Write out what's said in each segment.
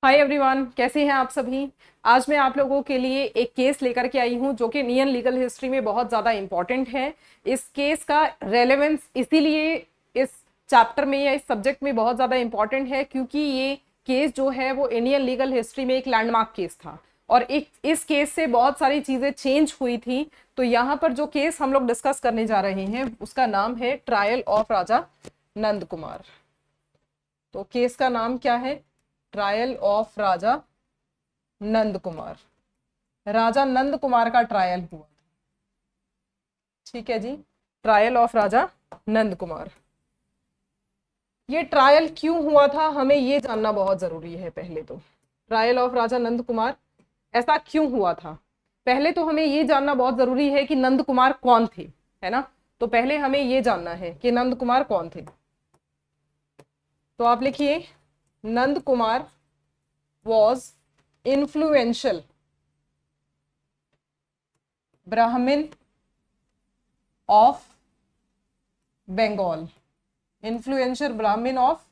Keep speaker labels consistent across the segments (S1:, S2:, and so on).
S1: Hi everyone, कैसे हैं आप सभी। आज मैं आप लोगों के लिए एक केस लेकर के आई हूं जो कि इंडियन लीगल हिस्ट्री में बहुत ज़्यादा इम्पॉर्टेंट है। इस केस का रेलेवेंस इसीलिए इस चैप्टर में या इस सब्जेक्ट में बहुत ज़्यादा इम्पॉर्टेंट है क्योंकि ये केस जो है वो इंडियन लीगल हिस्ट्री में एक लैंडमार्क केस था और एक इस केस से बहुत सारी चीज़ें चेंज हुई थी। तो यहाँ पर जो केस हम लोग डिस्कस करने जा रहे हैं उसका नाम है ट्रायल ऑफ राजा नंद कुमार। तो केस का नाम क्या है? ट्रायल ऑफ राजा नंद कुमार। राजा नंद कुमार का ट्रायल हुआ। ठीक है जी, ट्रायल ऑफ राजा नंद कुमार। ये ट्रायल क्यों हुआ था हमें ये जानना बहुत जरूरी है। पहले तो ट्रायल ऑफ राजा नंद कुमार ऐसा क्यों हुआ था, पहले तो हमें ये जानना बहुत जरूरी है कि नंद कुमार कौन थे, है ना। तो पहले हमें ये जानना है कि नंद कुमार कौन थे। तो आप लिखिए, Nand Kumar was influential Brahmin of Bengal। Influential Brahmin of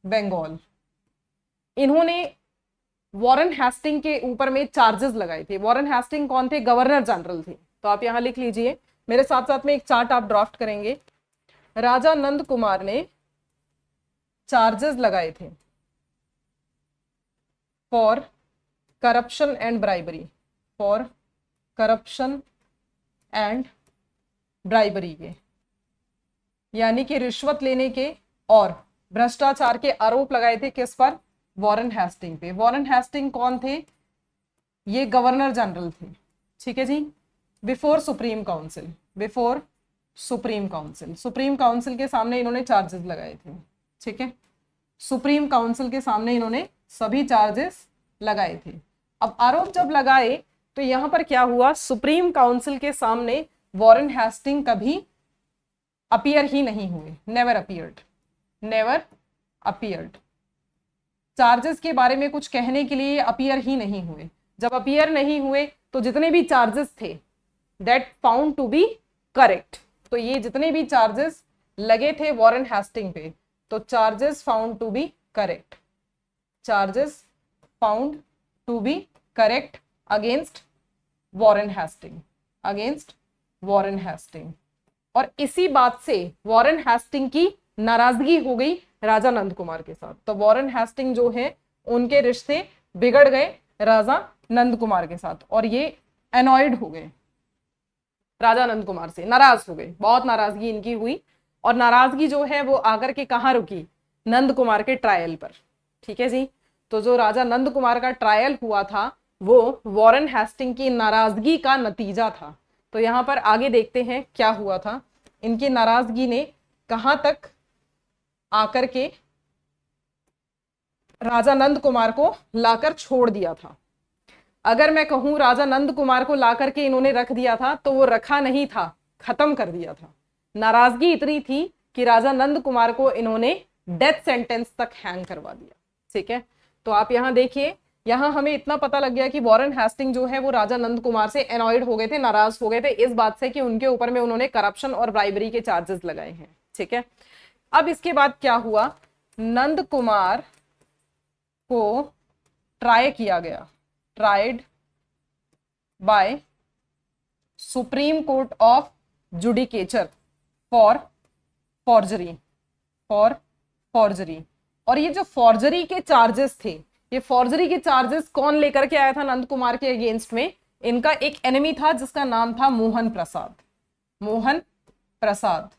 S1: Bengal. इन्होंने वॉरेन हेस्टिंग के ऊपर में चार्जेस लगाए थे। वॉरेन हेस्टिंग कौन थे? गवर्नर जनरल थे। तो आप यहां लिख लीजिए, मेरे साथ साथ में एक चार्ट आप ड्राफ्ट करेंगे। राजा नंद कुमार ने चार्जेस लगाए थे for corruption and bribery, for corruption and bribery के, यानी कि रिश्वत लेने के और भ्रष्टाचार के आरोप लगाए थे। किस पर? वॉरेन हेस्टिंग पे। वॉरेन हेस्टिंग कौन थे? ये गवर्नर जनरल थे। ठीक है जी, before supreme council, before supreme council, supreme council के सामने इन्होंने चार्जेस लगाए थे। ठीक है, सुप्रीम काउंसिल के सामने इन्होंने सभी चार्जेस लगाए थे। अब आरोप जब लगाए तो यहां पर क्या हुआ, सुप्रीम काउंसिल के सामने वॉरेन हेस्टिंग कभी अपीयर ही नहीं हुए, never appeared, never appeared. Charges के बारे में कुछ कहने के लिए अपीयर ही नहीं हुए। जब अपीयर नहीं हुए तो जितने भी चार्जेस थे that found to be correct. तो ये जितने भी चार्जेस लगे थे वॉरेन हेस्टिंग पे, तो charges found to be correct, charges found to be correct against Warren Hasting, against Warren Hasting. और इसी बात से वॉरेन हेस्टिंग की नाराजगी हो गई राजा नंद कुमार के साथ। तो वॉरेन हेस्टिंग जो है उनके रिश्ते बिगड़ गए राजा नंद कुमार के साथ और ये एनॉयड हो गए, राजा नंद कुमार से नाराज हो गए। बहुत नाराजगी इनकी हुई और नाराजगी जो है वो आकर के कहाँ रुकी? नंद कुमार के ट्रायल पर। ठीक है जी, तो जो राजा नंद कुमार का ट्रायल हुआ था वो वॉरेन हेस्टिंग की नाराजगी का नतीजा था। तो यहां पर आगे देखते हैं क्या हुआ था। इनकी नाराजगी ने कहां तक आकर के राजा नंद कुमार को लाकर छोड़ दिया था। अगर मैं कहूं राजा नंद कुमार को लाकर के इन्होंने रख दिया था तो वो रखा नहीं था, खत्म कर दिया था। नाराजगी इतनी थी कि राजा नंद कुमार को इन्होंने डेथ सेंटेंस तक हैंग करवा दिया। ठीक है, तो आप यहां देखिए, यहां हमें इतना पता लग गया कि वॉरेन हेस्टिंग जो है वो राजा नंद कुमार से एनॉयड हो गए थे, नाराज हो गए थे इस बात से कि उनके ऊपर में उन्होंने करप्शन और ब्राइबरी के चार्जेस लगाए हैं। ठीक है, अब इसके बाद क्या हुआ, नंद कुमार को ट्राई किया गया, tried bye Supreme Court of judicature for forgery, for forgery. और ये जो फॉर्जरी के चार्जेस थे, ये फॉर्जरी के चार्जेस कौन लेकर के आया था नंद कुमार के अगेंस्ट में? इनका एक एनिमी था जिसका नाम था मोहन प्रसाद, मोहन प्रसाद।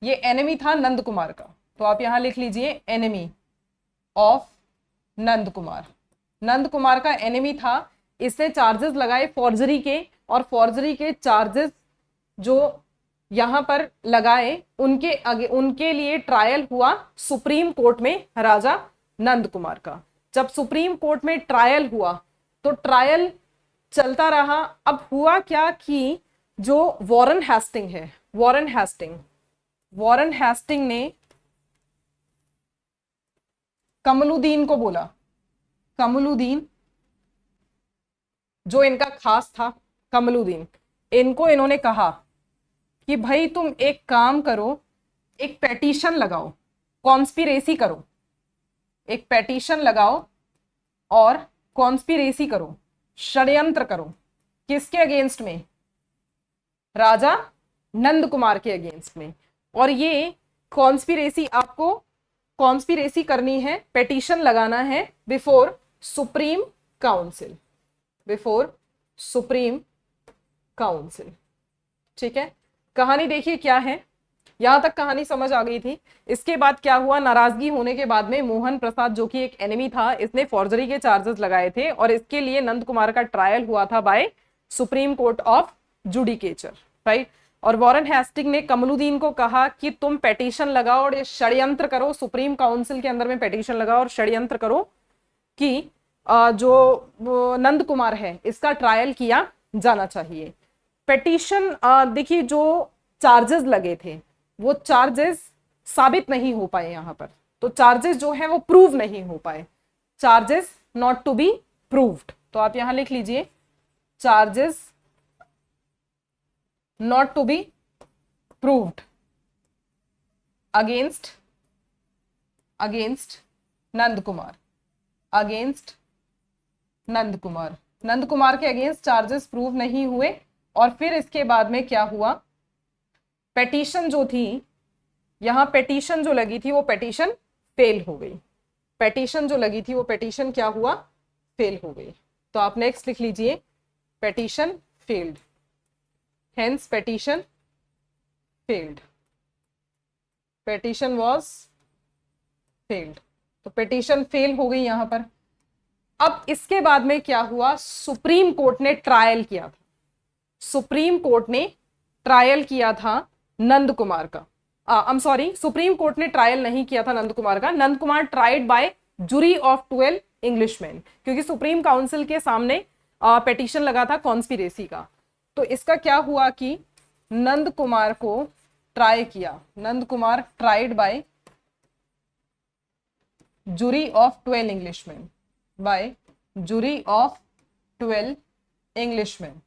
S1: ये एनिमी था नंद कुमार का। तो आप यहां लिख लीजिए, एनिमी ऑफ नंद कुमार। नंद कुमार का एनिमी था, इसने चार्जेस लगाए फॉर्जरी के और फॉर्जरी के चार्जेस जो यहां पर लगाए उनके लिए ट्रायल हुआ सुप्रीम कोर्ट में राजा नंद कुमार का। जब सुप्रीम कोर्ट में ट्रायल हुआ तो ट्रायल चलता रहा। अब हुआ क्या कि जो वॉरेन हेस्टिंग है, वॉरेन हेस्टिंग, वॉरेन हेस्टिंग ने कमलुद्दीन को बोला, कमलुद्दीन जो इनका खास था, कमलुद्दीन, इनको इन्होंने कहा कि भाई तुम एक काम करो, एक पेटिशन लगाओ, कॉन्स्पिरेसी करो, एक पेटिशन लगाओ और कॉन्स्पिरेसी करो, षड्यंत्र करो, किसके अगेंस्ट में? राजा नंद कुमार के अगेंस्ट में। और ये कॉन्स्पिरेसी, आपको कॉन्स्पिरेसी करनी है, पेटिशन लगाना है before supreme council, before supreme council. ठीक है, कहानी देखिए क्या है, यहां तक कहानी समझ आ गई थी। इसके बाद क्या हुआ, नाराजगी होने के बाद में मोहन प्रसाद जो कि एक एनिमी था, इसने फॉर्जरी के चार्जेस लगाए थे और इसके लिए नंद कुमार का ट्रायल हुआ था by Supreme Court of Judicature, right. और वॉरेन हेस्टिंग ने कमलुद्दीन को कहा कि तुम पेटिशन लगाओ और ये षड्यंत्र करो, सुप्रीम काउंसिल के अंदर में पेटिशन लगाओ और षड्यंत्र करो कि जो नंद कुमार है इसका ट्रायल किया जाना चाहिए। पेटिशन, देखिए जो चार्जेस लगे थे वो चार्जेस साबित नहीं हो पाए यहां पर, तो चार्जेस जो है वो प्रूव नहीं हो पाए, charges not to be proved. तो आप यहां लिख लीजिए charges not to be proved against Nand Kumar, against Nand Kumar, Nand Kumar के अगेंस्ट चार्जेस प्रूव नहीं हुए। और फिर इसके बाद में क्या हुआ, पेटिशन जो थी, यहां पेटिशन जो लगी थी वो पेटिशन फेल हो गई, पेटिशन जो लगी थी वो पेटिशन क्या हुआ, फेल हो गई। तो आप नेक्स्ट लिख लीजिए petition failed, hence petition failed, petition was failed. तो पेटिशन फेल हो गई यहां पर। अब इसके बाद में क्या हुआ, सुप्रीम कोर्ट ने ट्रायल किया था, सुप्रीम कोर्ट ने ट्रायल किया था नंद कुमार का, I am sorry, supreme court ने ट्रायल नहीं किया था नंद कुमार का, Nand Kumar tried by jury of 12 Englishman, क्योंकि सुप्रीम काउंसिल के सामने पेटिशन लगा था कॉन्स्पिरेसी का। तो इसका क्या हुआ कि नंद कुमार को ट्राई किया, Nand Kumar tried by jury of 12 Englishman, by jury of 12 Englishman.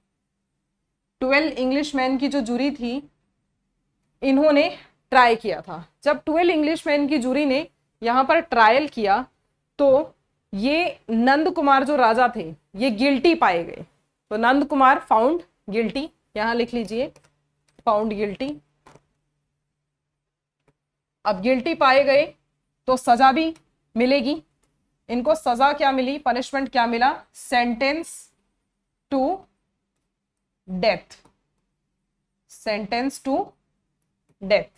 S1: 12 Englishman की जो जूरी थी इन्होंने ट्राई किया था। जब 12 इंग्लिशमैन की जूरी ने यहां पर ट्रायल किया तो ये नंद कुमार जो राजा थे ये गिल्टी पाए गए। तो नंद कुमार फाउंड गिल्टी, यहां लिख लीजिए फाउंड गिल्टी। अब गिल्टी पाए गए तो सजा भी मिलेगी इनको। सजा क्या मिली, पनिशमेंट क्या मिला, sentence to death, sentence to death,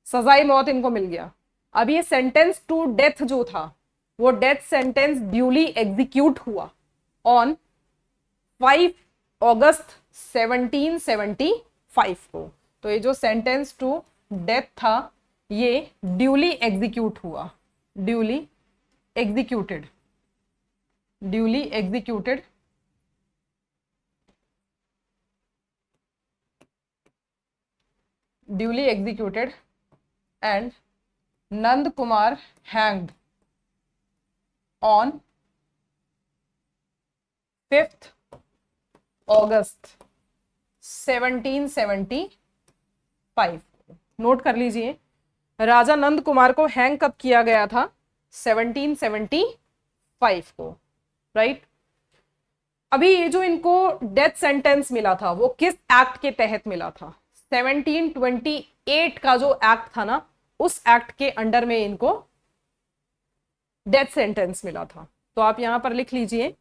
S1: सजाई मौत इनको मिल गया। अब ये सेंटेंस टू डेथ जो था वो डेथ सेंटेंस ड्यूली एग्जीक्यूट हुआ ऑन 5 अगस्त 1775 को। तो ये जो सेंटेंस टू डेथ था ये ड्यूली एग्जीक्यूट हुआ, duly executed, duly executed, duly executed and Nand Kumar hanged on 5 August 1775। Note कर लीजिए राजा नंद कुमार को हैंग कब किया गया था, 1775 को, राइट। अभी ये जो इनको डेथ सेंटेंस मिला था वो किस एक्ट के तहत मिला था, 1728 का जो एक्ट था ना उस एक्ट के अंडर में इनको डेथ सेंटेंस मिला था। तो आप यहां पर लिख लीजिए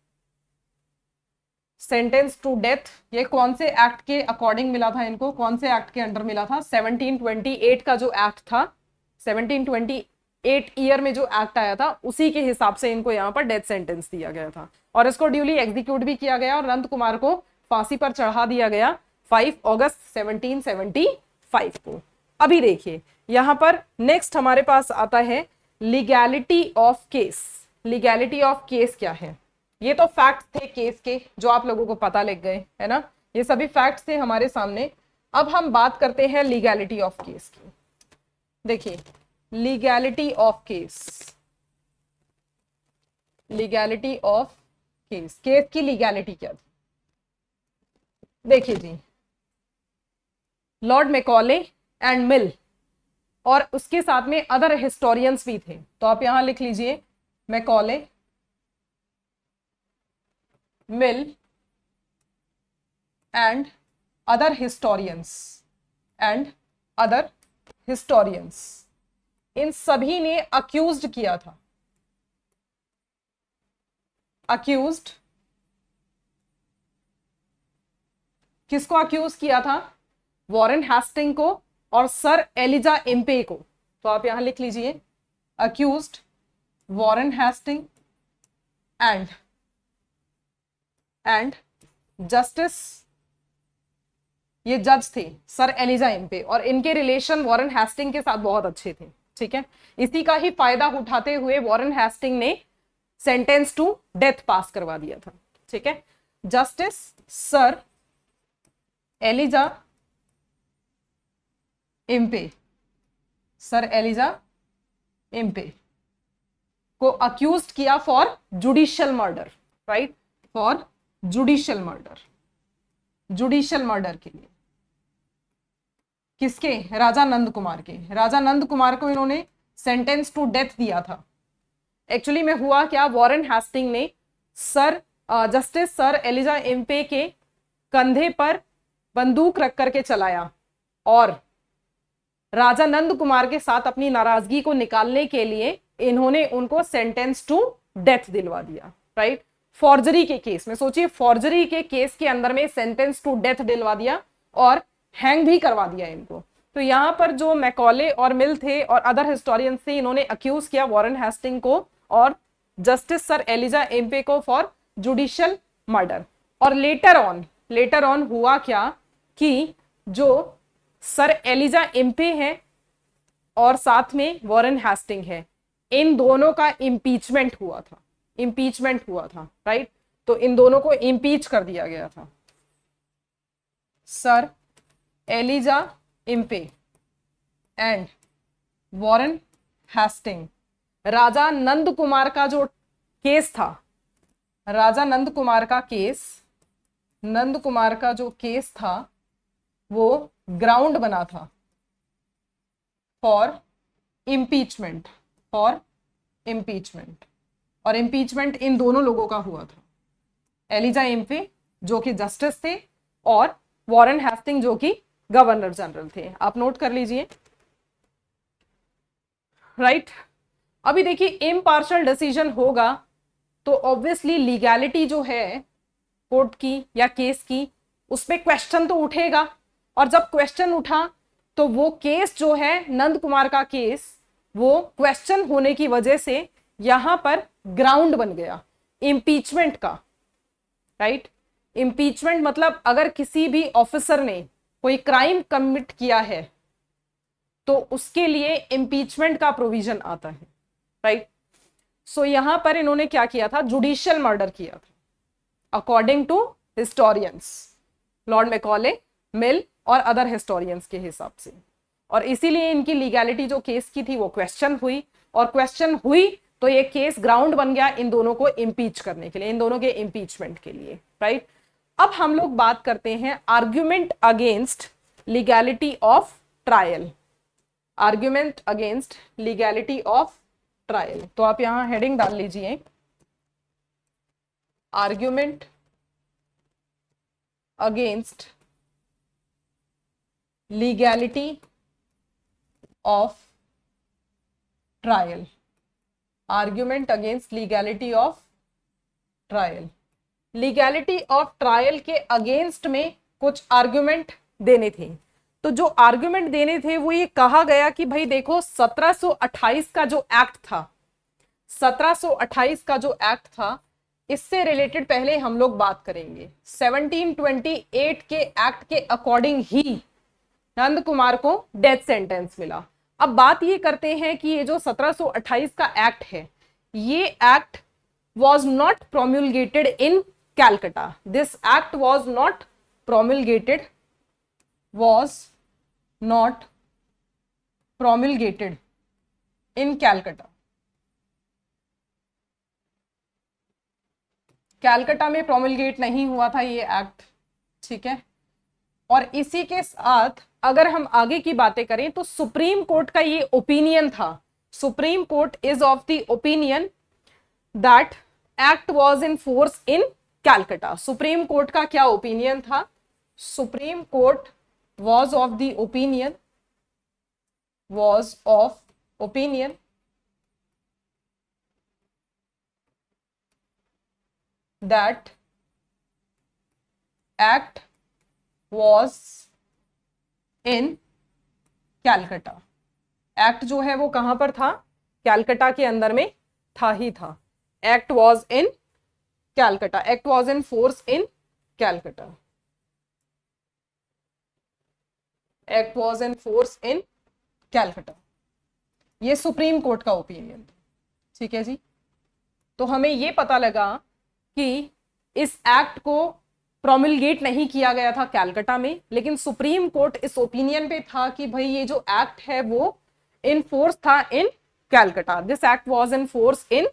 S1: सेंटेंस टू डेथ, ये कौन से एक्ट के अकॉर्डिंग मिला था इनको, कौन से एक्ट के अंडर मिला था, 1728 का जो एक्ट था, 1728 ईयर में जो एक्ट आया था उसी के हिसाब से इनको यहाँ पर डेथ सेंटेंस दिया गया था और इसको ड्यूली एग्जीक्यूट भी किया गया और नंद कुमार को फांसी पर चढ़ा दिया गया 5 अगस्त 1775 को। अभी देखिए यहां पर नेक्स्ट हमारे पास आता है legality of case. Legality of case क्या है, ये तो फैक्ट्स थे केस के जो आप लोगों को पता लग गए है ना, ये सभी फैक्ट्स थे हमारे सामने। अब हम बात करते हैं लीगैलिटी ऑफ केस की। देखिए legality of case, legality of case, case की लीगैलिटी क्या थी, देखिए जी लॉर्ड मैकॉले एंड मिल और उसके साथ में अदर हिस्टोरियंस भी थे। तो आप यहां लिख लीजिए Macaulay Mill and other historians इन सभी ने अक्यूज्ड किया था, किसको अक्यूज किया था? वॉरेन हेस्टिंग को और सर एलिजा इम्पे को। तो आप यहां लिख लीजिए, accused Warren Hasting and justice, ये जज थे सर एलिजा इम्पे, और इनके रिलेशन वॉरेन हेस्टिंग के साथ बहुत अच्छे थे। ठीक है, इसी का ही फायदा उठाते हुए वॉरेन हेस्टिंग ने सेंटेंस टू डेथ पास करवा दिया था। ठीक है, justice sir Elijah Impey, sir Elijah Impey को अक्यूज्ड किया for judicial murder, right, for judicial murder के लिए। किसके? राजा नंद कुमार के। राजा नंद कुमार को इन्होंने सेंटेंस टू डेथ दिया था। एक्चुअली में हुआ क्या, वॉरेन हेस्टिंग ने जस्टिस सर एलिजा इम्पे के कंधे पर बंदूक रख करके चलाया और राजा नंद कुमार के साथ अपनी नाराजगी को निकालने के लिए इन्होंने उनको सेंटेंस टू डेथ दिलवा दिया, राइट, फॉर्जरी के केस में। सोचिए, फॉर्जरी के केस के अंदर में सेंटेंस टू डेथ दिलवा दिया और हैंग भी करवा दिया इनको। तो यहां पर जो मैकॉले और मिल थे और अदर हिस्टोरियंस थे, इन्होंने अक्यूज किया वॉरेन हेस्टिंग को और जस्टिस सर एलिजा इम्पे को फॉर जुडिशियल मर्डर। और लेटर ऑन हुआ क्या कि जो सर एलिजा इम्पे है और साथ में वॉरेन हेस्टिंग है, इन दोनों का इम्पीचमेंट हुआ था, राइट। तो इन दोनों को इम्पीच कर दिया गया था। Sir Elijah Impey and Warren Hasting, Raja Nand Kumar का जो केस था, राजा नंद कुमार का जो केस था वो ग्राउंड बना था फॉर इम्पीचमेंट, और इम्पीचमेंट इन दोनों लोगों का हुआ था, एलिजा इम्पे जो कि जस्टिस थे और वॉरेन हेस्टिंग जो कि गवर्नर जनरल थे। आप नोट कर लीजिए, राइट। अभी देखिए, इम्पार्शियल डिसीजन होगा तो ऑब्वियसली लीगैलिटी जो है कोर्ट की या केस की, उस पर क्वेश्चन तो उठेगा, और जब क्वेश्चन उठा तो वो केस जो है नंद कुमार का केस, वो क्वेश्चन होने की वजह से यहां पर ग्राउंड बन गया इम्पीचमेंट का, राइट। इम्पीचमेंट मतलब अगर किसी भी ऑफिसर ने कोई क्राइम कमिट किया है तो उसके लिए इम्पीचमेंट का प्रोविजन आता है, राइट। सो यहां पर इन्होंने क्या किया था, जुडिशियल मर्डर किया था according to historians, Lord Macaulay, Mill और अदर हिस्टोरियंस के हिसाब से। और इसीलिए इनकी लीगैलिटी जो केस की थी वो क्वेश्चन हुई, और क्वेश्चन हुई तो ये केस ग्राउंड बन गया इन दोनों को इम्पीच करने के लिए, इन दोनों के इम्पीचमेंट के लिए, राइट। अब हम लोग बात करते हैं argument against legality of trial, argument against legality of trial. तो आप यहां हेडिंग डाल लीजिए, argument against legality of trial, argument against legality of trial. Legality of trial के अगेंस्ट में कुछ आर्ग्यूमेंट देने थे। तो जो आर्ग्यूमेंट देने थे वो ये कहा गया कि भाई देखो, 1728 का जो एक्ट था, 1728 का जो एक्ट था, इससे रिलेटेड पहले हम लोग बात करेंगे। 1728 के एक्ट के अकॉर्डिंग ही नंद कुमार को डेथ सेंटेंस मिला। अब बात ये करते हैं कि ये जो 1728 का एक्ट है, ये act was not promulgated in Calcutta. This act was not promulgated in Calcutta. Calcutta में प्रोमलगेट नहीं हुआ था ये एक्ट, ठीक है। और इसी के साथ अगर हम आगे की बातें करें तो सुप्रीम कोर्ट का ये ओपिनियन था, supreme court is of the opinion that act was in force in Calcutta. Supreme court का क्या ओपिनियन था? Supreme court was of the opinion that act was in Calcutta. Act जो है वो कहां पर था? कैलकटा के अंदर में था ही था। Act was in Calcutta, act was in force in Calcutta, act was in force in Calcutta. ये सुप्रीम कोर्ट का ओपिनियन। ठीक है जी। तो हमें ये पता लगा कि इस एक्ट को प्रोमिलगेट नहीं किया गया था कैलकटा में, लेकिन सुप्रीम कोर्ट इस ओपिनियन पे था कि भाई ये जो एक्ट है वो इन फोर्स था in Calcutta. This act was in force in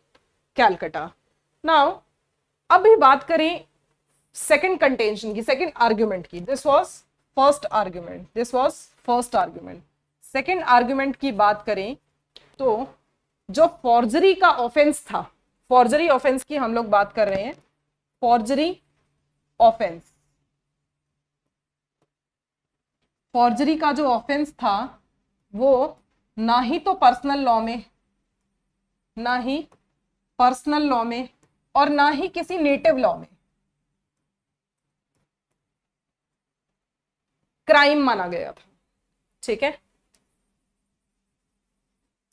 S1: Calcutta. Now अब भी बात करें सेकंड कंटेंशन की, सेकंड आर्ग्यूमेंट की। This was first argument, this was first argument. Second argument की बात करें तो जो फॉर्जरी का ऑफेंस था, फॉर्जरी ऑफेंस की हम लोग बात कर रहे हैं। फॉर्जरी ऑफेंस, फॉर्जरी का जो ऑफेंस था वो ना ही तो पर्सनल लॉ में, ना ही पर्सनल लॉ में और ना ही किसी नेटिव लॉ में क्राइम माना गया था। ठीक है।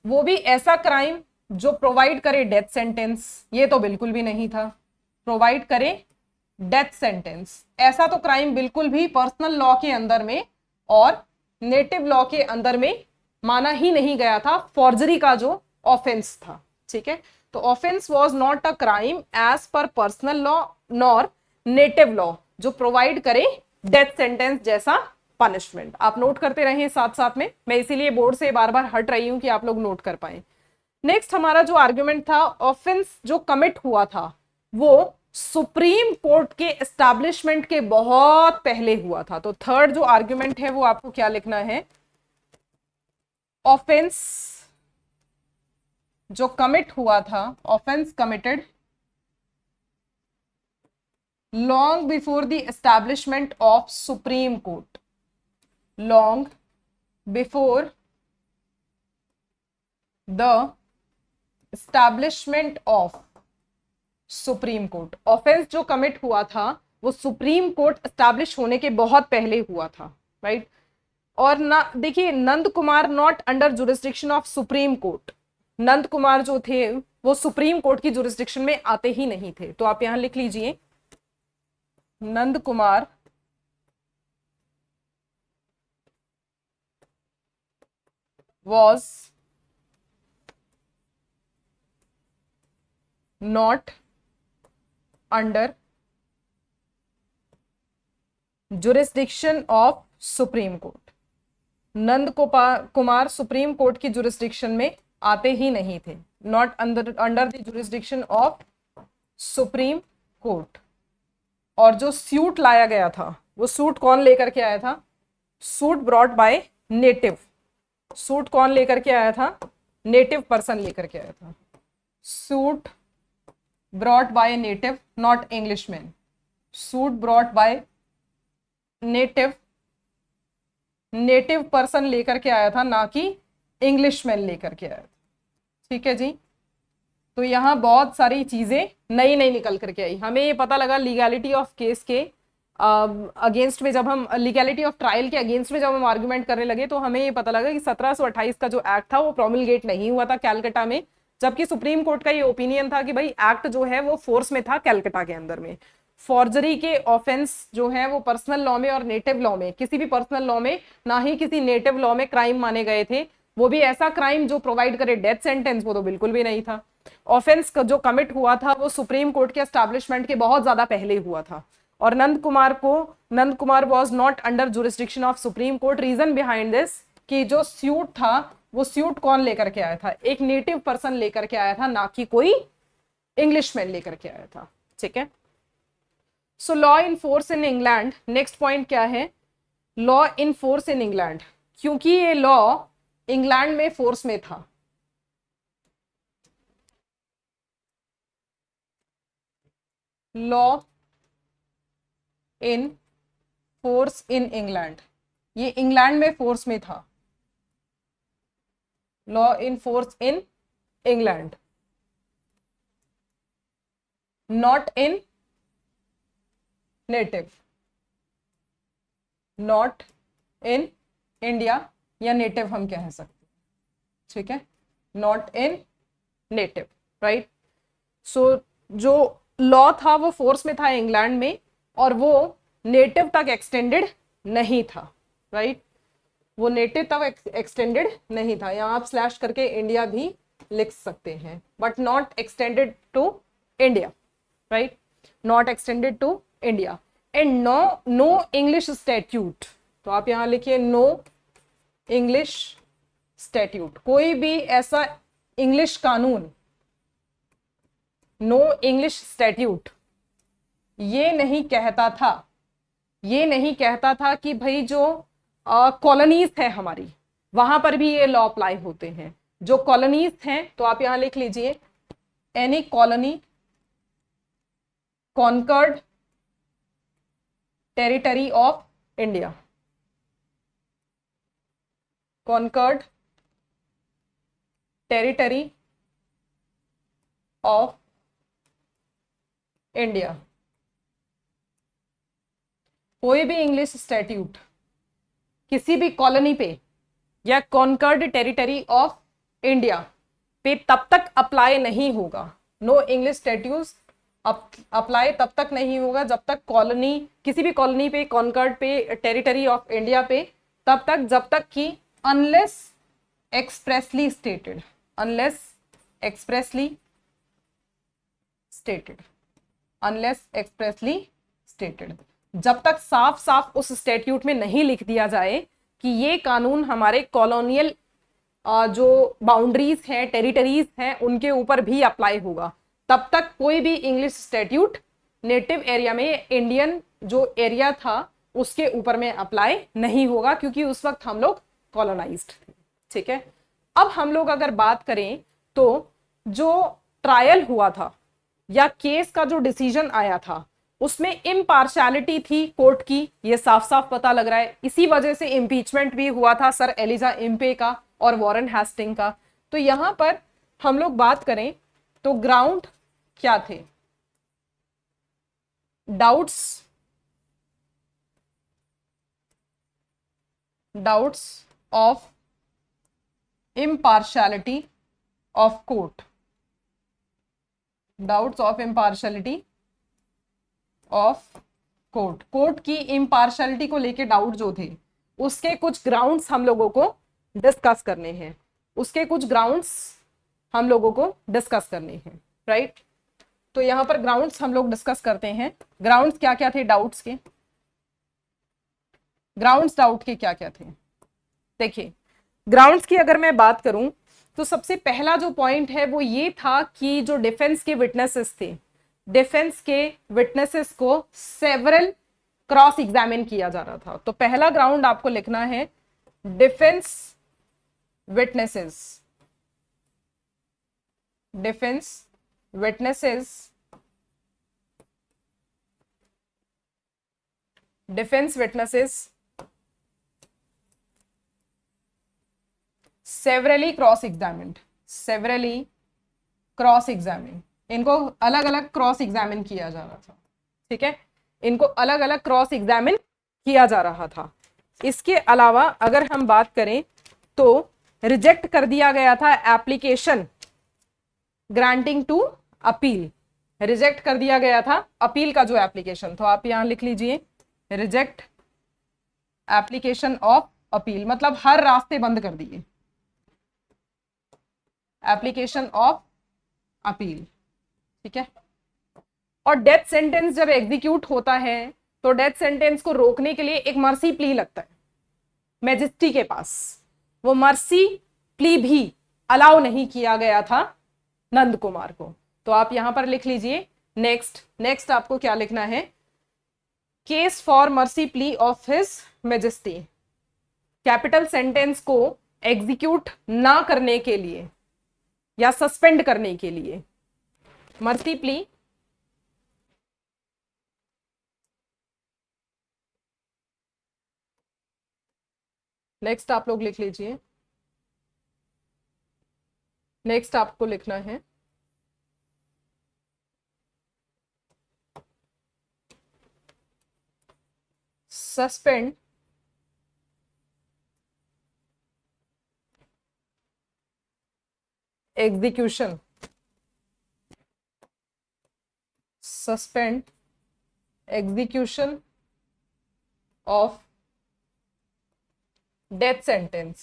S1: वो भी ऐसा क्राइम जो प्रोवाइड करे डेथ सेंटेंस, ये तो बिल्कुल भी नहीं था। प्रोवाइड करे डेथ सेंटेंस, ऐसा तो क्राइम बिल्कुल भी पर्सनल लॉ के अंदर में और नेटिव लॉ के अंदर में माना ही नहीं गया था, फॉर्जरी का जो ऑफेंस था। ठीक है। तो offence was not a crime as per personal law nor native law जो प्रोवाइड करे डेथ सेंटेंस जैसा पनिशमेंट। आप नोट करते रहें साथ साथ में, मैं इसीलिए बोर्ड से बार बार हट रही हूं कि आप लोग नोट कर पाए। नेक्स्ट हमारा जो आर्ग्यूमेंट था, ऑफेंस जो कमिट हुआ था वो सुप्रीम कोर्ट के एस्टैब्लिशमेंट के बहुत पहले हुआ था। तो थर्ड जो आर्ग्यूमेंट है वो आपको क्या लिखना है? ऑफेंस जो कमिट हुआ था, offence committed long before the establishment of supreme court, long before the establishment of supreme court. Offence जो कमिट हुआ था वो सुप्रीम कोर्ट एस्टैब्लिश होने के बहुत पहले हुआ था, राइट। और ना देखिए, Nand Kumar not under jurisdiction of supreme court. Nand Kumar जो थे वो सुप्रीम कोर्ट की जुरिस्डिक्शन में आते ही नहीं थे। तो आप यहां लिख लीजिए, Nand Kumar was not under jurisdiction of supreme court. Nand Kumar supreme court की जुरिस्डिक्शन में आते ही नहीं थे, not under the jurisdiction of supreme court. और जो सूट लाया गया था वो सूट कौन लेकर के आया था? Suit brought by native. Suit कौन लेकर के आया था? नेटिव पर्सन लेकर के आया था। Suit brought by native, not Englishman. Suit brought by native, native person लेकर के आया था, ना कि इंग्लिशमैन लेकर के आया था। ठीक है जी। तो यहाँ बहुत सारी चीजें नई नई निकल करके आई। हमें ये पता लगा लीगैलिटी ऑफ केस के अगेंस्ट में, जब हम लीगैलिटी ऑफ ट्रायल के अगेंस्ट में जब हम आर्गुमेंट करने लगे तो हमें ये पता लगा कि 1728 का जो एक्ट था वो प्रोमिलगेट नहीं हुआ था कैलकटा में, जबकि सुप्रीम कोर्ट का ये ओपिनियन था कि भाई एक्ट जो है वो फोर्स में था कैलकटा के अंदर में। फॉर्जरी के ऑफेंस जो है वो पर्सनल लॉ में और नेटिव लॉ में, किसी भी पर्सनल लॉ में ना ही किसी नेटिव लॉ में क्राइम माने गए थे। वो भी ऐसा क्राइम जो प्रोवाइड करे डेथ सेंटेंस, वो तो बिल्कुल भी नहीं था। ऑफेंस जो कमिट हुआ था वो सुप्रीम कोर्ट के एस्टैब्लिशमेंट के बहुत ज्यादा पहले हुआ था। और Nand Kumar was not under jurisdiction of supreme court. Reason behind this कि जो सूट था वो सूट कौन लेकर के आया था? एक नेटिव पर्सन लेकर के आया था, ना कि कोई इंग्लिशमैन लेकर के आया था। ठीक है। So law in force in England, next point क्या है? Law in force in England, क्योंकि ये लॉ इंग्लैंड में फोर्स में था। Law in force in England, ये इंग्लैंड में फोर्स में था, law in force in England, not in native, not in India, या नेटिव हम कह सकते हैं, ठीक है, नॉट इन नेटिव, राइट। सो जो लॉ था वो फोर्स में था इंग्लैंड में, और वो नेटिव तक एक्सटेंडेड नहीं था, राइट, वो नेटिव तक एक्सटेंडेड नहीं था। यहाँ आप स्लैश करके इंडिया भी लिख सकते हैं, but not extended to India, right, not extended to India. And no English statute, तो आप यहाँ लिखिए नो इंग्लिश स्टैट्यूट, कोई भी ऐसा इंग्लिश कानून, नो इंग्लिश स्टैट्यूट ये नहीं कहता था, ये नहीं कहता था कि भाई जो कॉलोनीज है हमारी वहां पर भी ये लॉ अप्लाई होते हैं। जो कॉलोनीज हैं तो आप यहां लिख लीजिए any colony conquered territory of India, conquered territory of India. कोई भी इंग्लिश स्टैट्यूट किसी भी कॉलोनी पे या कॉन्कर्ड टेरिटरी ऑफ इंडिया पे तब तक अप्लाई नहीं होगा, नो इंग्लिश स्टैट्यूट अप्लाई तब तक नहीं होगा जब तक कॉलोनी, किसी भी कॉलोनी पे, कॉन्कर्ड पे, टेरिटरी ऑफ इंडिया पे, तब तक जब तक कि unless expressly stated, unless expressly stated, unless expressly stated, जब तक साफ साफ उस स्टैट्यूट में नहीं लिख दिया जाए कि ये कानून हमारे कॉलोनियल जो बाउंड्रीज हैं, टेरिटरीज हैं, उनके ऊपर भी अप्लाई होगा, तब तक कोई भी इंग्लिश स्टैट्यूट नेटिव एरिया में, इंडियन जो एरिया था उसके ऊपर में अप्लाई नहीं होगा, क्योंकि उस वक्त हम लोग कॉलोनाइज्ड थे, ठीक है। अब हम लोग अगर बात करें तो जो ट्रायल हुआ था या केस का जो डिसीजन आया था उसमें इम्पार्शियलिटी थी कोर्ट की, ये साफ साफ पता लग रहा है। इसी वजह से इम्पीचमेंट भी हुआ था सर एलिजा इम्पे का और वॉरेन हेस्टिंग का। तो यहां पर हम लोग बात करें तो ग्राउंड क्या थे, doubts of impartiality of court, doubts of impartiality of court, court की impartiality को लेके डाउट जो थे उसके कुछ ग्राउंड्स हम लोगों को डिस्कस करने हैं, उसके कुछ ग्राउंड्स हम लोगों को डिस्कस करने हैं, राइट। तो यहां पर ग्राउंड्स हम लोग डिस्कस करते हैं। ग्राउंड्स क्या क्या थे डाउट्स के, ग्राउंड्स डाउट के क्या क्या थे। देखिए ग्राउंड्स की अगर मैं बात करूं तो सबसे पहला जो पॉइंट है वो ये था कि जो डिफेंस के विटनेसेस थे, डिफेंस के विटनेसेस को सेवरल क्रॉस एग्जामिन किया जा रहा था। तो पहला ग्राउंड आपको लिखना है defence witnesses, defence witnesses, defence witnesses severally cross examined, severally cross examine, इनको अलग अलग क्रॉस एग्जामिन किया जा रहा था, ठीक है, इनको अलग अलग क्रॉस एग्जामिन किया जा रहा था। इसके अलावा अगर हम बात करें तो रिजेक्ट कर दिया गया था application granting to appeal, reject कर दिया गया था अपील का जो एप्लीकेशन, तो आप यहां लिख लीजिए रिजेक्ट एप्लीकेशन ऑफ अपील, मतलब हर रास्ते बंद कर दिए, एप्लीकेशन ऑफ अपील, ठीक है। और डेथ सेंटेंस जब एग्जीक्यूट होता है तो डेथ सेंटेंस को रोकने के लिए एक मर्सी प्ली लगता है मैजिस्ट्री के पास, वो मर्सी प्ली भी अलाउ नहीं किया गया था नंद कुमार को। तो आप यहां पर लिख लीजिए नेक्स्ट आपको क्या लिखना है, case for mercy plea of his majesty, capital sentence को एग्जीक्यूट ना करने के लिए या सस्पेंड करने के लिए मर्सी प्ली नेक्स्ट आप लोग लिख लीजिए, नेक्स्ट आपको लिखना है suspend execution, suspend execution of death sentence,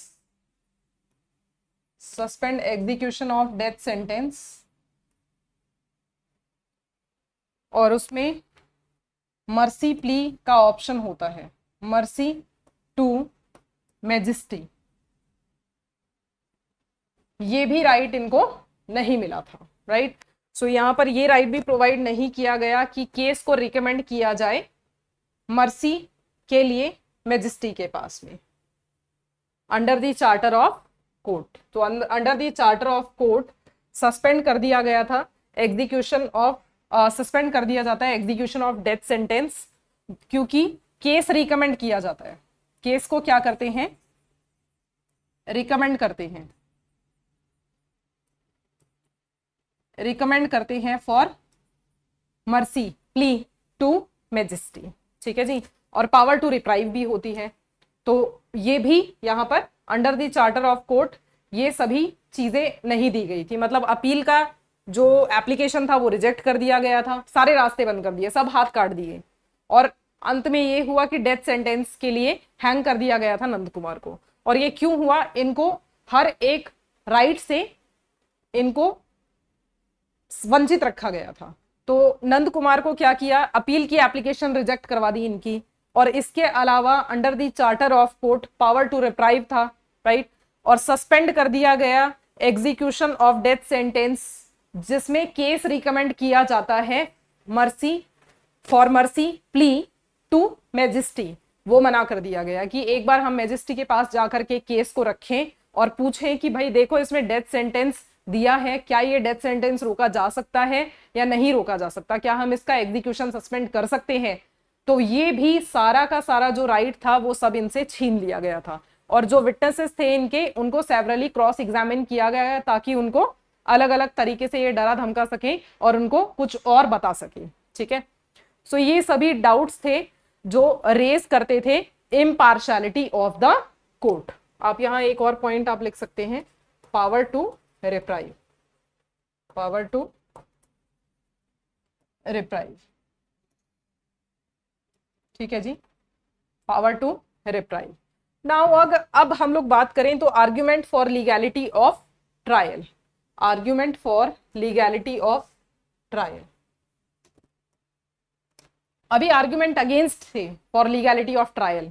S1: suspend execution of death sentence, और उसमें मर्सी प्ली का ऑप्शन होता है, मर्सी टू मैजेस्टी। ये भी राइट इनको नहीं मिला था, राइट। सो यहां पर ये राइट भी प्रोवाइड नहीं किया गया कि केस को रिकमेंड किया जाए मर्सी के लिए मैजेस्टी के पास में, under the charter of court. तो under the charter of court suspend कर दिया गया था एग्जीक्यूशन ऑफ, सस्पेंड कर दिया जाता है एग्जीक्यूशन ऑफ डेथ सेंटेंस, क्योंकि केस रिकमेंड किया जाता है। केस को क्या करते हैं, रिकमेंड करते हैं, रिकमेंड करते हैं for mercy plea to majesty, ठीक है जी। और पावर टू रिप्राइव भी होती है। तो ये भी यहां पर under the charter of court ये सभी चीजें नहीं दी गई थी, मतलब अपील का जो एप्लीकेशन था वो रिजेक्ट कर दिया गया था, सारे रास्ते बंद कर दिए, सब हाथ काट दिए, और अंत में ये हुआ कि डेथ सेंटेंस के लिए हैंग कर दिया गया था नंद कुमार को। और ये क्यों हुआ, इनको हर एक राइट से इनको वंचित रखा गया था। तो नंद कुमार को क्या किया, अपील की एप्लीकेशन रिजेक्ट करवा दी इनकी, और इसके अलावा under the charter of court power to reprieve था, राइट, और सस्पेंड कर दिया गया एग्जीक्यूशन ऑफ डेथ सेंटेंस, जिसमें केस रिकमेंड किया जाता है mercy, for mercy plea to majesty. वो मना कर दिया गया कि एक बार हम मैजेस्टी के पास जाकर के केस को रखें और पूछें कि भाई देखो इसमें डेथ सेंटेंस दिया है, क्या ये डेथ सेंटेंस रोका जा सकता है या नहीं रोका जा सकता, क्या हम इसका एग्जीक्यूशन सस्पेंड कर सकते हैं। तो ये भी सारा का सारा जो राइट था वो सब इनसे छीन लिया गया था, और जो विटनेसेस थे इनके उनको सेवरली क्रॉस एग्जामिन किया गया ताकि उनको अलग अलग तरीके से ये डरा धमका सके और उनको कुछ और बता सके, ठीक है। सो ये सभी डाउट्स थे जो रेज करते थे इम्पार्शियलिटी ऑफ द कोर्ट। आप यहां एक और पॉइंट आप लिख सकते हैं, power to reprieve, power to reprieve, ठीक है जी, पावर टू रिप्राइव। नाउ अब हम लोग बात करें तो argument for legality of trial, argument for legality of trial. अभी आर्ग्यूमेंट अगेंस्ट थे फॉर लीगैलिटी ऑफ ट्रायल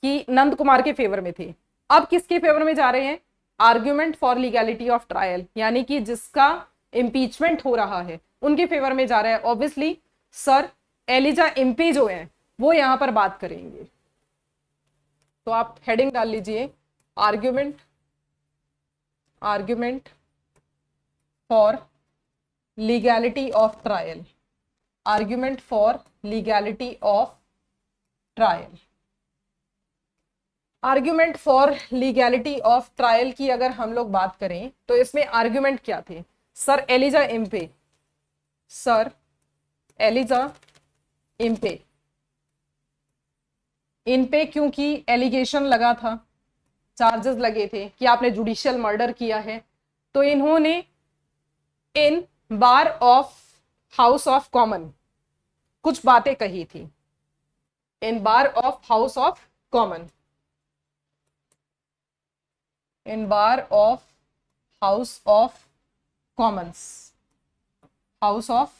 S1: कि नंद कुमार के फेवर में थे, अब किसके फेवर में जा रहे हैं, argument for legality of trial, यानी कि जिसका इम्पीचमेंट हो रहा है उनके फेवर में जा रहा है। ऑब्वियसली सर एलिजा इम्पी जो है वो यहां पर बात करेंगे, तो आप हेडिंग डाल लीजिए argument, argument for legality of trial, argument for legality of trial. Argument for legality of trial की अगर हम लोग बात करें तो इसमें आर्ग्यूमेंट क्या थे, Sir Elijah Impey, sir Elijah Impey, इन पे क्योंकि एलिगेशन लगा था, चार्जेस लगे थे कि आपने जुडिशियल मर्डर किया है, तो इन्होंने in bar of House of Common कुछ बातें कही थी, in bar of House of Common, in bar of House of Commons, House of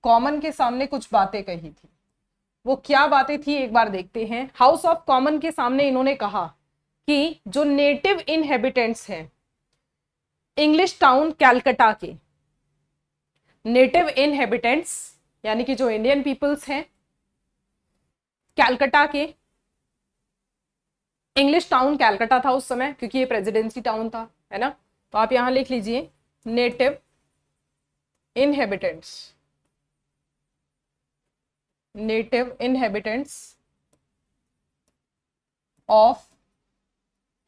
S1: Common के सामने कुछ बातें कही थी। वो क्या बातें थी एक बार देखते हैं। हाउस ऑफ कॉमन के सामने इन्होंने कहा कि जो नेटिव इनहेबिटेंट्स हैं इंग्लिश टाउन कैलकटा के, नेटिव इनहेबिटेंट्स यानी कि जो इंडियन पीपल्स हैं कैलकटा के, इंग्लिश टाउन कैलकटा था उस समय क्योंकि ये प्रेसिडेंसी टाउन था, है ना, तो आप यहां लिख लीजिए native inhabitants, native inhabitants of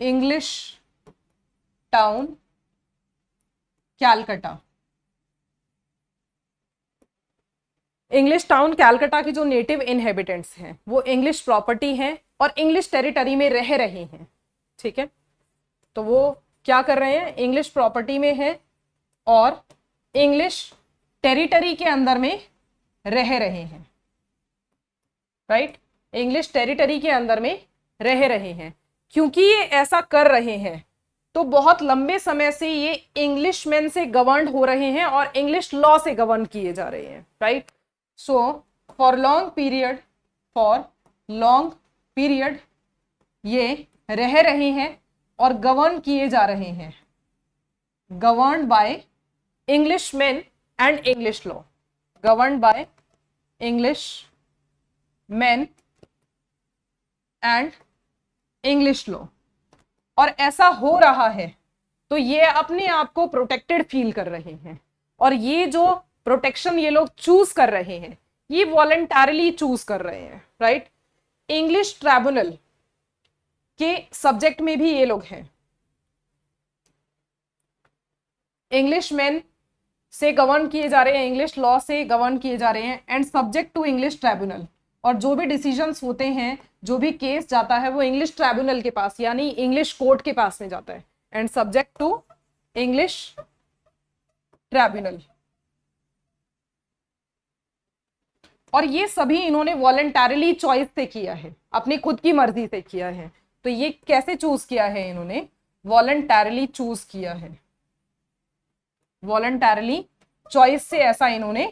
S1: English town Calcutta. English town Calcutta के जो नेटिव इनहेबिटेंट्स हैं वो इंग्लिश प्रॉपर्टी हैं और इंग्लिश टेरिटरी में रह रहे हैं। ठीक है, तो वो क्या कर रहे हैं, इंग्लिश प्रॉपर्टी में है और इंग्लिश टेरिटरी के अंदर में रह रहे हैं। राइट, इंग्लिश टेरिटरी के अंदर में रह रहे हैं। क्योंकि ये ऐसा कर रहे हैं तो बहुत लंबे समय से ये इंग्लिश मैन से गवर्न हो रहे हैं और इंग्लिश लॉ से गवर्न किए जा रहे हैं। Right, so for long period ये रह रहे हैं और गवर्न किए जा रहे हैं, governed by English man and English law, governed by English man and English law. और ऐसा हो रहा है तो ये अपने आप को प्रोटेक्टेड फील कर रहे हैं और ये जो प्रोटेक्शन ये लोग चूज कर रहे हैं ये वॉलंटरली चूज कर रहे हैं। राइट, इंग्लिश ट्राइब्यूनल के सब्जेक्ट में भी ये लोग हैं, इंग्लिश मैन से गवर्न किए जा रहे हैं, इंग्लिश लॉ से गवर्न किए जा रहे हैं and subject to English tribunal. और जो भी डिसीजंस होते हैं, जो भी केस जाता है वो इंग्लिश ट्राइब्यूनल के पास यानी इंग्लिश कोर्ट के पास में जाता है and subject to English tribunal. और ये सभी इन्होंने वॉलंटरली चॉइस से किया है, अपनी खुद की मर्जी से किया है। तो ये कैसे चूज किया है, इन्होंने वॉलंटरली चूज किया है, वॉलंटरली चॉइस से ऐसा इन्होंने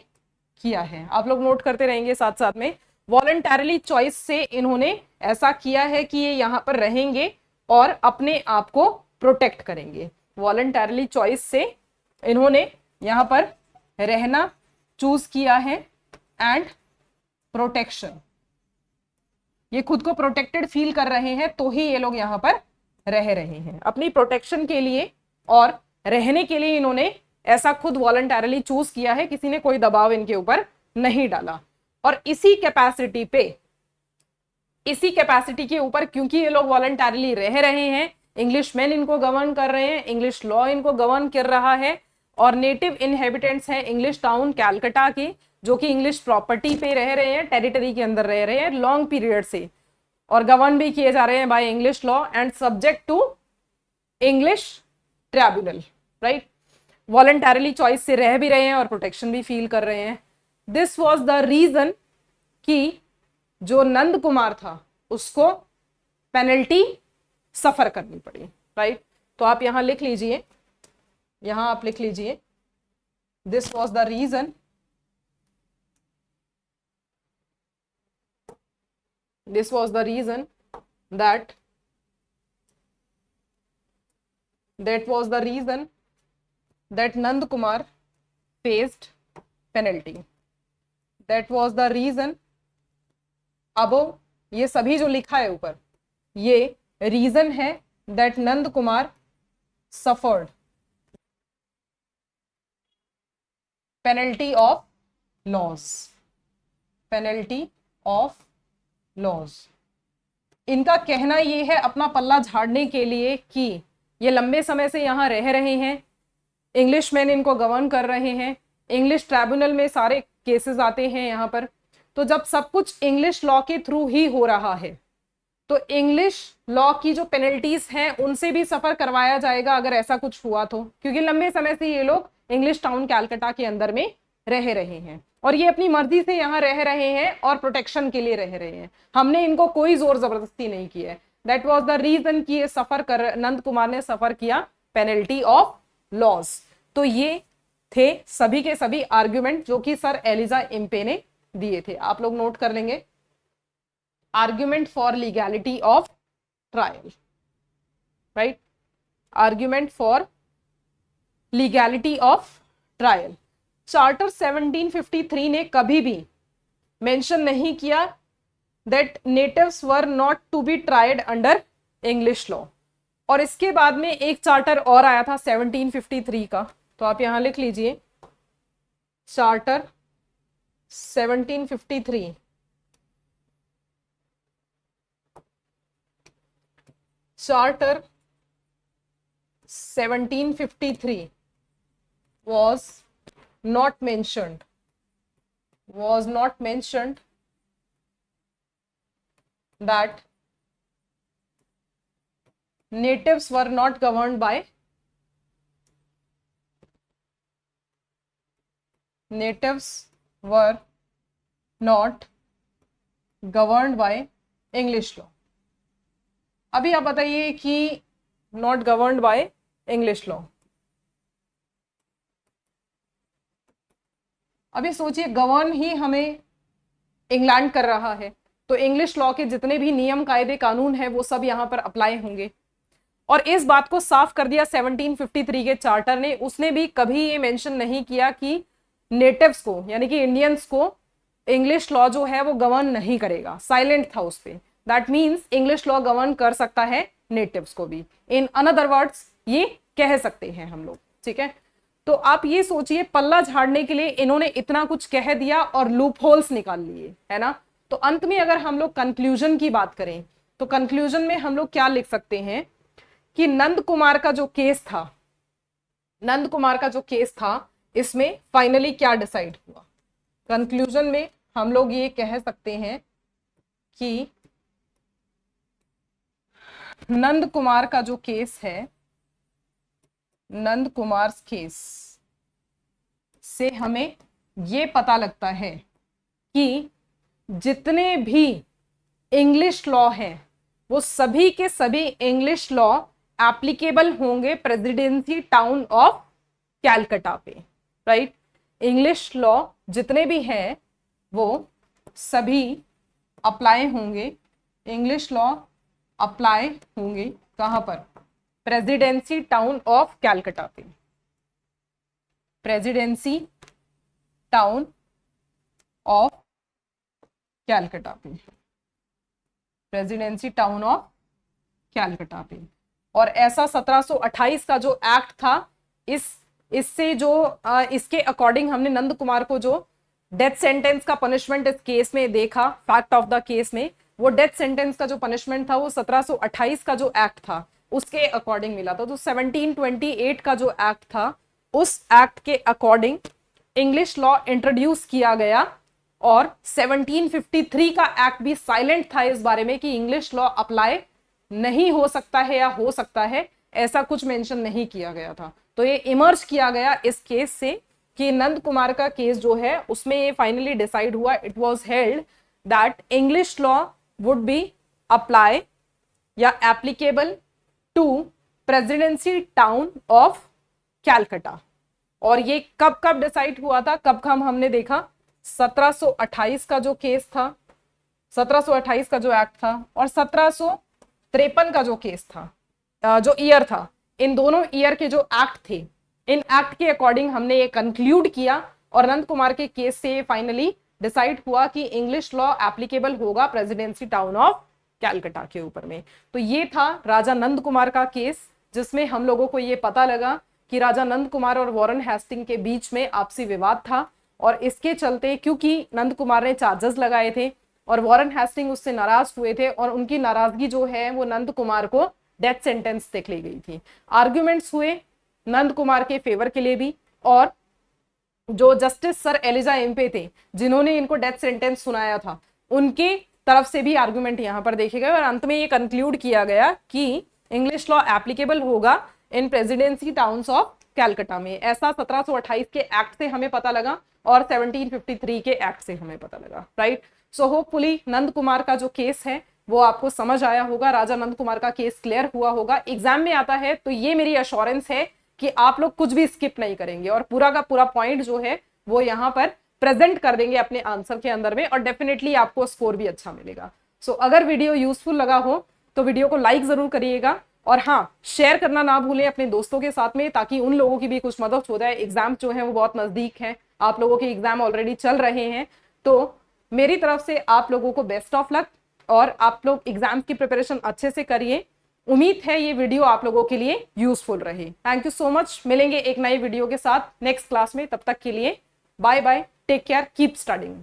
S1: किया है। आप लोग नोट करते रहेंगे साथ साथ में, वॉलंटरली चॉइस से इन्होंने ऐसा किया है कि ये यहाँ पर रहेंगे और अपने आप को प्रोटेक्ट करेंगे। वॉलंटरली चॉइस से इन्होंने यहाँ पर रहना चूज किया है एंड प्रोटेक्शन, ये खुद को प्रोटेक्टेड फील कर रहे हैं तो ही ये लोग यहाँ पर रह रहे हैं। अपनी प्रोटेक्शन के लिए और रहने के लिए इन्होंने ऐसा खुद वॉलंटरली चूज किया है, किसी ने कोई दबाव इनके ऊपर नहीं डाला। और इसी कैपेसिटी के ऊपर क्योंकि ये लोग वॉलंटरली रह रहे हैं, इंग्लिश मैन इनको गवर्न कर रहे हैं, इंग्लिश लॉ इनको गवर्न कर रहा है और नेटिव इनहेबिटेंट्स हैं इंग्लिश टाउन कैलकटा की जो कि इंग्लिश प्रॉपर्टी पे रह रहे हैं, टेरिटरी के अंदर रह रहे हैं लॉन्ग पीरियड से और गवर्न भी किए जा रहे हैं by English law and subject to English tribunal. Right, voluntarily choice से रह भी रहे हैं और प्रोटेक्शन भी फील कर रहे हैं। दिस वॉज द रीजन कि जो नंद कुमार था उसको पेनल्टी सफर करनी पड़ी। राइट, तो आप यहां लिख लीजिए, यहां आप लिख लीजिए this was the reason, this was the reason that was the reason that Nand Kumar faced penalty. That was the reason, अब ये सभी जो लिखा है ऊपर ये रीजन है that Nand Kumar suffered penalty of loss, penalty of loss। इनका कहना ये है अपना पल्ला झाड़ने के लिए कि ये लंबे समय से यहाँ रह रहे हैं, इंग्लिश मैन इनको गवर्न कर रहे हैं, इंग्लिश ट्राइब्यूनल में सारे केसेस आते हैं यहाँ पर। तो जब सब कुछ इंग्लिश लॉ के थ्रू ही हो रहा है तो इंग्लिश लॉ की जो पेनल्टीज हैं उनसे भी सफर करवाया जाएगा अगर ऐसा कुछ हुआ तो, क्योंकि लंबे समय से ये लोग इंग्लिश टाउन कैलकटा के अंदर में रह रहे हैं और ये अपनी मर्जी से यहाँ रह रहे हैं और प्रोटेक्शन के लिए रह रहे हैं। हमने इनको कोई जोर जबरदस्ती नहीं की है। दैट वाज द रीजन कि ये सफर कर, नंद कुमार ने सफर किया पेनल्टी ऑफ लॉस। तो ये थे सभी के सभी आर्ग्यूमेंट जो कि सर एलिजा इम्पे ने दिए थे, आप लोग नोट कर लेंगे। Argument for legality of trial, right, argument for legality of trial. Charter 1753 ने कभी भी मेंशन नहीं किया that natives were not to be tried under English law. और इसके बाद में एक चार्टर और आया था 1753 का, तो आप यहां लिख लीजिए charter 1753। Charter 1753 was not mentioned that natives were not governed by English law. अभी आप बताइए कि not governed bye English law, अभी सोचिए गवर्न ही हमें इंग्लैंड कर रहा है, तो इंग्लिश लॉ के जितने भी नियम कायदे कानून है वो सब यहां पर अप्लाई होंगे। और इस बात को साफ कर दिया 1753 के चार्टर ने, उसने भी कभी ये मेंशन नहीं किया कि नेटिव्स को यानी कि इंडियंस को इंग्लिश लॉ जो है वो गवर्न नहीं करेगा, साइलेंट था उस पे। That means English law govern कर सकता है नेटिव्स को भी, इन अनदर वर्ड्स ये कह सकते हैं हम लोग, ठीक है। तो आप ये सोचिए पल्ला झाड़ने के लिए इन्होंने इतना कुछ कह दिया और लूप होल्स निकाल लिए, है ना। तो अंत में अगर हम लोग कंक्लूजन की बात करें तो कंक्लूजन में हम लोग क्या लिख सकते हैं कि नंद कुमार का जो केस था इसमें फाइनली क्या डिसाइड हुआ। कंक्लूजन में हम लोग ये कह सकते हैं कि नंद कुमार का जो केस है, नंद कुमार केस से हमें ये पता लगता है कि जितने भी इंग्लिश लॉ हैं वो सभी के सभी इंग्लिश लॉ एप्लीकेबल होंगे प्रेसिडेंसी टाउन ऑफ कैलकाटा पे, राइट। इंग्लिश लॉ जितने भी हैं वो सभी अप्लाई होंगे, इंग्लिश लॉ अप्लाई होंगे कहां पर, प्रेसिडेंसी टाउन ऑफ कैलकाटा पे, प्रेसिडेंसी टाउन ऑफ कैलकाटा पे, प्रेसिडेंसी टाउन ऑफ कैलकाटा पे। और ऐसा 1728 का जो एक्ट था, इससे जो इसके अकॉर्डिंग हमने नंद कुमार को जो डेथ सेंटेंस का पनिशमेंट इस केस में देखा, फैक्ट ऑफ द केस में, वो डेथ सेंटेंस का जो पनिशमेंट था वो 1728 का जो एक्ट था उसके अकॉर्डिंग मिला था। तो 1728 का जो एक्ट था उस एक्ट के अकॉर्डिंग इंग्लिश लॉ इंट्रोड्यूस किया गया, और 1753 का एक्ट भी साइलेंट था इस बारे में कि इंग्लिश लॉ अप्लाई नहीं हो सकता है या हो सकता है, ऐसा कुछ मेंशन नहीं किया गया था। तो ये इमर्ज किया गया इस केस से कि नंद कुमार का केस जो है उसमें ये फाइनली डिसाइड हुआ, it was held that English law would be apply या applicable to presidency town of Calcutta. और ये कब कब डिसाइड हुआ था, कब कब हमने देखा, 1728 का जो केस था, 1728 का जो एक्ट था, और 1753 का जो केस था, जो ईयर था, इन दोनों ईयर के जो एक्ट थे, इन एक्ट के अकॉर्डिंग हमने ये कंक्लूड किया और नंद कुमार के केस से फाइनली डिसाइड हुआ कि इंग्लिश लॉ एप्लीकेबल होगा प्रेसिडेंसी टाउन ऑफ कैलकाटा के ऊपर में। तो ये था राजा नंद कुमार का केस, जिसमें हम लोगों को ये पता लगा कि राजा नंद कुमार और वॉरेन हेस्टिंग के बीच में आपसी विवाद था, और इसके चलते क्योंकि नंद कुमार ने चार्जेस लगाए थे और वॉरेन हेस्टिंग उससे नाराज हुए थे, और उनकी नाराजगी जो है वो नंद कुमार को डेथ सेंटेंस तक ले गई थी। आर्ग्यूमेंट्स हुए नंद कुमार के फेवर के लिए भी, और जो जस्टिस सर एलिजा एम्पे थे जिन्होंने इनको डेथ सेंटेंस सुनाया था, उनके तरफ से भी आर्गुमेंट यहाँ पर देखे गए, और अंत में ये कंक्लूड किया गया कि इंग्लिश लॉ एप्लीकेबल होगा इन प्रेसिडेंसी टाउन्स ऑफ कैलकाटा में। ऐसा 1728 के एक्ट से हमें पता लगा और 1753 के एक्ट से हमें पता लगा, राइट। सो होपफुली नंद कुमार का जो केस है वो आपको समझ आया होगा, राजा नंद कुमार का केस क्लियर हुआ होगा। एग्जाम में आता है तो ये मेरी अश्योरेंस है कि आप लोग कुछ भी स्किप नहीं करेंगे और पूरा का पूरा पॉइंट जो है वो यहाँ पर प्रेजेंट कर देंगे अपने आंसर के अंदर में, और डेफिनेटली आपको स्कोर भी अच्छा मिलेगा। सो अगर वीडियो यूजफुल लगा हो तो वीडियो को लाइक जरूर करिएगा, और हाँ, शेयर करना ना भूलें अपने दोस्तों के साथ में, ताकि उन लोगों की भी कुछ मदद हो जाए। एग्जाम जो है वो बहुत नजदीक है, आप लोगों के एग्जाम ऑलरेडी चल रहे हैं, तो मेरी तरफ से आप लोगों को बेस्ट ऑफ लक, और आप लोग एग्जाम की प्रिपरेशन अच्छे से करिए। उम्मीद है ये वीडियो आप लोगों के लिए यूजफुल रहे। Thank you so much. मिलेंगे एक नई वीडियो के साथ नेक्स्ट क्लास में, तब तक के लिए bye bye, take care, keep studying.